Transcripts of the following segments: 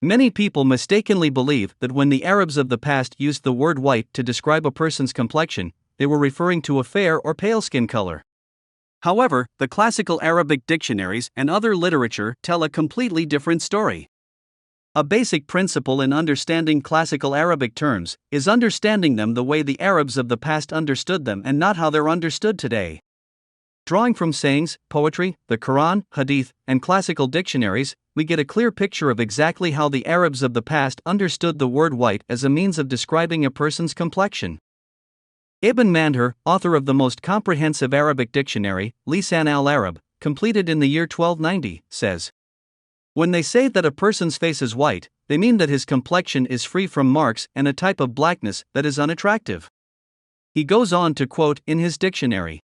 Many people mistakenly believe that when the Arabs of the past used the word white to describe a person's complexion, they were referring to a fair or pale skin color. However, the classical Arabic dictionaries and other literature tell a completely different story. A basic principle in understanding classical Arabic terms is understanding them the way the Arabs of the past understood them and not how they're understood today. Drawing from sayings, poetry, the Quran, Hadith, and classical dictionaries, we get a clear picture of exactly how the Arabs of the past understood the word white as a means of describing a person's complexion. Ibn Mandhar, author of the most comprehensive Arabic dictionary, Lisan al-Arab, completed in the year 1290, says, "When they say that a person's face is white, they mean that his complexion is free from marks and a type of blackness that is unattractive." He goes on to quote in his dictionary,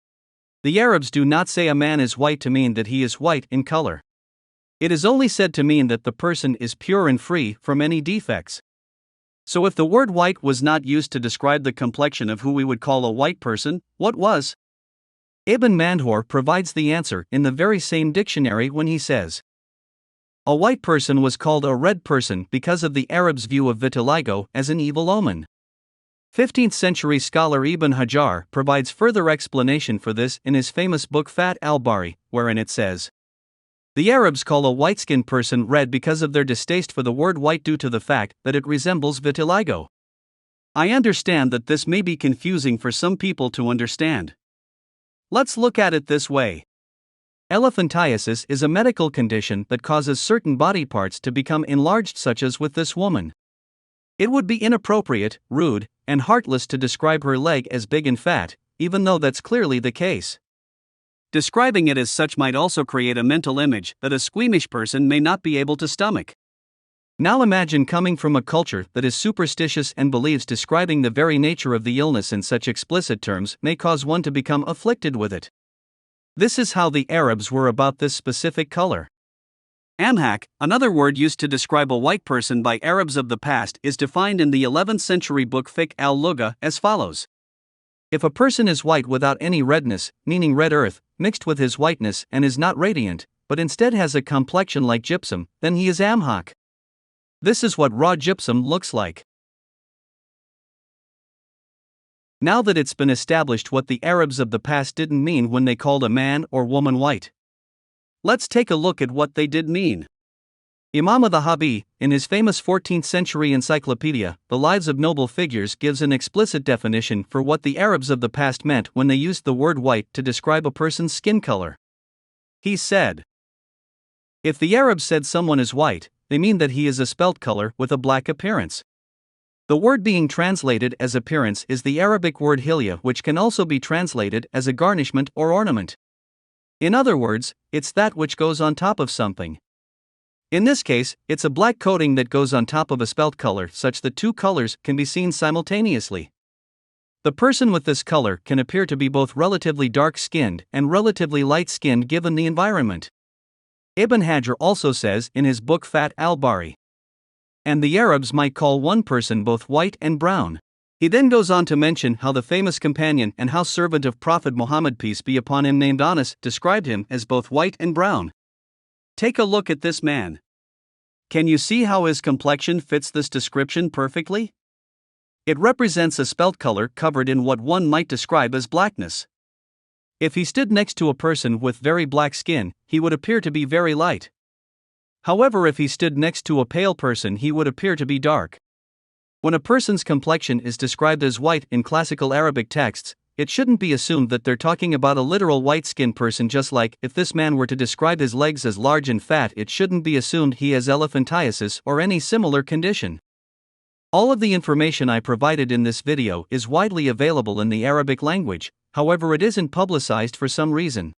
"The Arabs do not say a man is white to mean that he is white in color. It is only said to mean that the person is pure and free from any defects." So if the word white was not used to describe the complexion of who we would call a white person, what was? Ibn Mandhar provides the answer in the very same dictionary when he says, "A white person was called a red person because of the Arabs' view of vitiligo as an evil omen." 15th century scholar Ibn Hajar provides further explanation for this in his famous book Fath al-Bari, wherein it says, "The Arabs call a white-skinned person red because of their distaste for the word white due to the fact that it resembles vitiligo." I understand that this may be confusing for some people to understand. Let's look at it this way. Elephantiasis is a medical condition that causes certain body parts to become enlarged, such as with this woman. It would be inappropriate, rude, and heartless to describe her leg as big and fat, even though that's clearly the case. Describing it as such might also create a mental image that a squeamish person may not be able to stomach. Now imagine coming from a culture that is superstitious and believes describing the very nature of the illness in such explicit terms may cause one to become afflicted with it. This is how the Arabs were about this specific color. Amhak, another word used to describe a white person by Arabs of the past, is defined in the 11th century book Fiqh al-Lugha as follows. If a person is white without any redness, meaning red earth, mixed with his whiteness and is not radiant, but instead has a complexion like gypsum, then he is amhak. This is what raw gypsum looks like. Now that it's been established what the Arabs of the past didn't mean when they called a man or woman white, let's take a look at what they did mean. Imam al-Dhahabi, in his famous 14th century encyclopedia, The Lives of Noble Figures, gives an explicit definition for what the Arabs of the past meant when they used the word white to describe a person's skin color. He said, "If the Arabs said someone is white, they mean that he is a spelt color with a black appearance." The word being translated as appearance is the Arabic word hilya, which can also be translated as a garnishment or ornament. In other words, it's that which goes on top of something. In this case, it's a black coating that goes on top of a spelt color such that two colors can be seen simultaneously. The person with this color can appear to be both relatively dark-skinned and relatively light-skinned given the environment. Ibn Hajar also says in his book Fath al-Bari, "And the Arabs might call one person both white and brown." He then goes on to mention how the famous companion and house servant of Prophet Muhammad, peace be upon him, named Anas, described him as both white and brown. Take a look at this man. Can you see how his complexion fits this description perfectly? It represents a spelt color covered in what one might describe as blackness. If he stood next to a person with very black skin, he would appear to be very light. However, if he stood next to a pale person, he would appear to be dark. When a person's complexion is described as white in classical Arabic texts, it shouldn't be assumed that they're talking about a literal white-skinned person, just like if this man were to describe his legs as large and fat, it shouldn't be assumed he has elephantiasis or any similar condition. All of the information I provided in this video is widely available in the Arabic language, however it isn't publicized for some reason.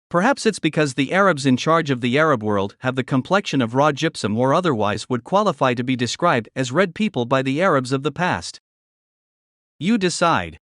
Perhaps it's because the Arabs in charge of the Arab world have the complexion of raw gypsum or otherwise would qualify to be described as red people by the Arabs of the past. You decide.